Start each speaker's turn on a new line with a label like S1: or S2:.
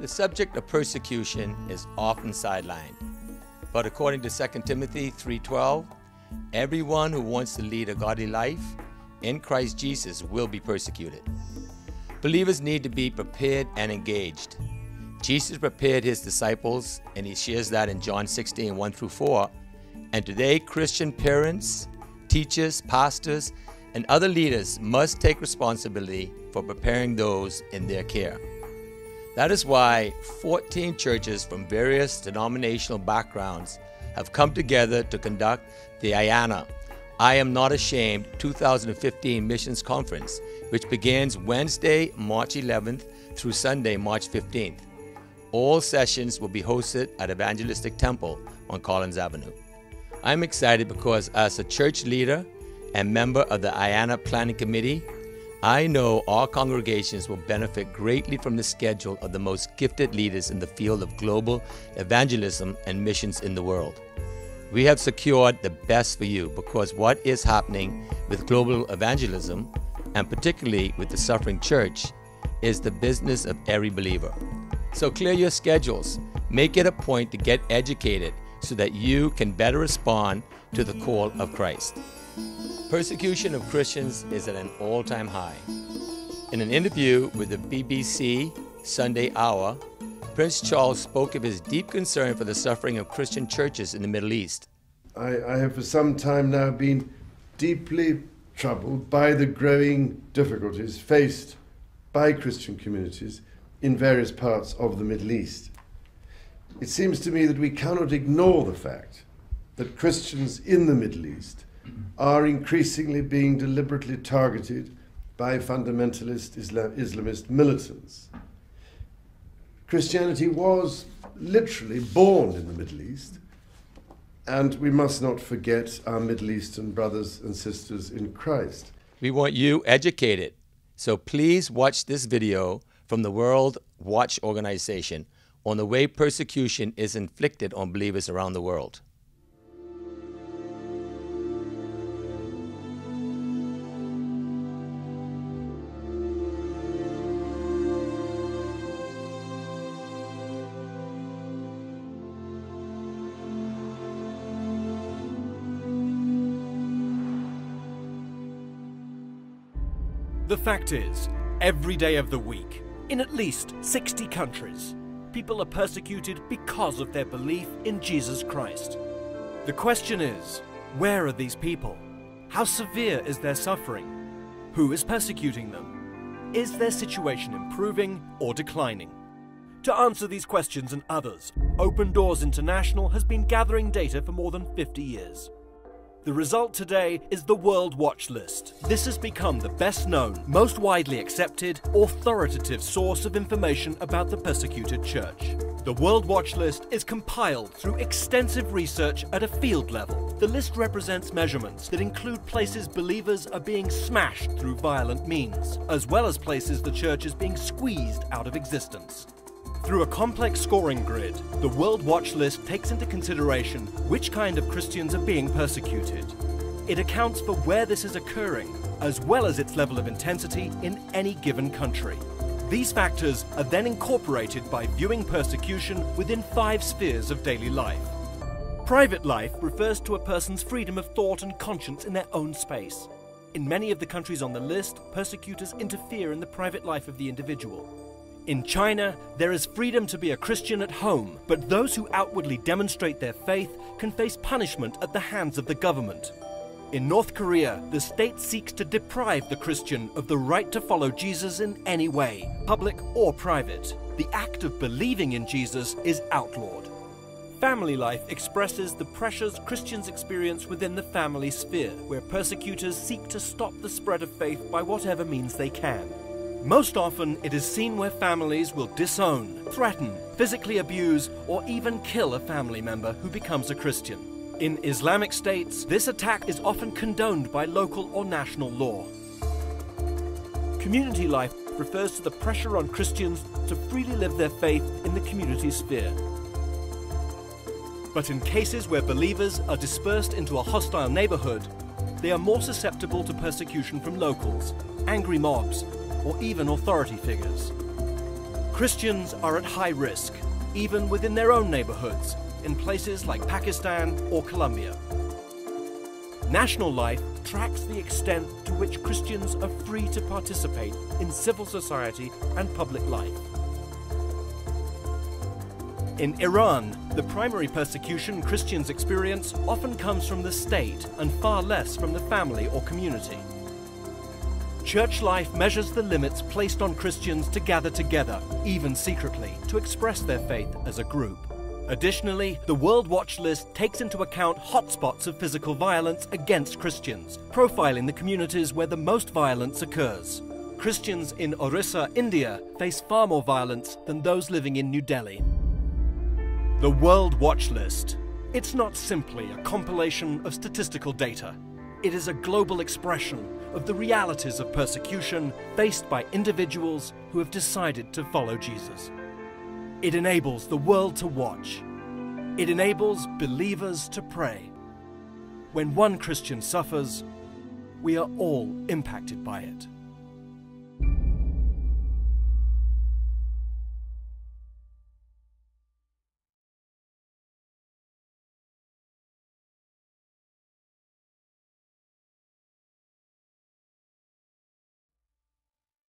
S1: subject of persecution is often sidelined. But according to 2 Timothy 3:12, everyone who wants to lead a godly life in Christ Jesus will be persecuted. Believers need to be prepared and engaged. Jesus prepared his disciples, and he shares that in John 16:1-4. And today, Christian parents, teachers, pastors, and other leaders must take responsibility for preparing those in their care. That is why 14 churches from various denominational backgrounds have come together to conduct the IANA, I Am Not Ashamed 2015 Missions Conference, which begins Wednesday, March 11th through Sunday, March 15th. All sessions will be hosted at Evangelistic Temple on Collins Avenue. I'm excited because as a church leader and member of the IANA Planning Committee, I know our congregations will benefit greatly from the schedule of the most gifted leaders in the field of global evangelism and missions in the world. We have secured the best for you because what is happening with global evangelism, and particularly with the suffering church, is the business of every believer. So clear your schedules. Make it a point to get educated so that you can better respond to the call of Christ. Persecution of Christians is at an all-time high. In an interview with the BBC Sunday Hour, Prince Charles spoke of his deep concern for the suffering of Christian churches in the Middle East.
S2: I have for some time now been deeply troubled by the growing difficulties faced by Christian communities in various parts of the Middle East. It seems to me that we cannot ignore the fact that Christians in the Middle East are increasingly being deliberately targeted by fundamentalist Islamist militants. Christianity was literally born in the Middle East, and we must not forget our Middle Eastern brothers and sisters in Christ.
S1: We want you educated, so please watch this video from the World Watch Organization on the way persecution is inflicted on believers around the world.
S3: The fact is, every day of the week, in at least 60 countries, people are persecuted because of their belief in Jesus Christ. The question is, where are these people? How severe is their suffering? Who is persecuting them? Is their situation improving or declining? To answer these questions and others, Open Doors International has been gathering data for more than 50 years. The result today is the World Watch List. This has become the best known, most widely accepted, authoritative source of information about the persecuted church. The World Watch List is compiled through extensive research at a field level. The list represents measurements that include places believers are being smashed through violent means, as well as places the church is being squeezed out of existence. Through a complex scoring grid, the World Watch List takes into consideration which kind of Christians are being persecuted. It accounts for where this is occurring, as well as its level of intensity in any given country. These factors are then incorporated by viewing persecution within 5 spheres of daily life. Private life refers to a person's freedom of thought and conscience in their own space. In many of the countries on the list, persecutors interfere in the private life of the individual. In China, there is freedom to be a Christian at home, but those who outwardly demonstrate their faith can face punishment at the hands of the government. In North Korea, the state seeks to deprive the Christian of the right to follow Jesus in any way, public or private. The act of believing in Jesus is outlawed. Family life expresses the pressures Christians experience within the family sphere, where persecutors seek to stop the spread of faith by whatever means they can. Most often, it is seen where families will disown, threaten, physically abuse, or even kill a family member who becomes a Christian. In Islamic states, this attack is often condoned by local or national law. Community life refers to the pressure on Christians to freely live their faith in the community sphere. But in cases where believers are dispersed into a hostile neighborhood, they are more susceptible to persecution from locals, angry mobs, or even authority figures. Christians are at high risk, even within their own neighborhoods, in places like Pakistan or Colombia. National Life tracks the extent to which Christians are free to participate in civil society and public life. In Iran, the primary persecution Christians experience often comes from the state and far less from the family or community. Church life measures the limits placed on Christians to gather together, even secretly, to express their faith as a group. Additionally, the World Watch List takes into account hotspots of physical violence against Christians, profiling the communities where the most violence occurs. Christians in Orissa, India, face far more violence than those living in New Delhi. The World Watch List. It's not simply a compilation of statistical data. It is a global expression of the realities of persecution faced by individuals who have decided to follow Jesus. It enables the world to watch. It enables believers to pray. When one Christian suffers, we are all impacted by it.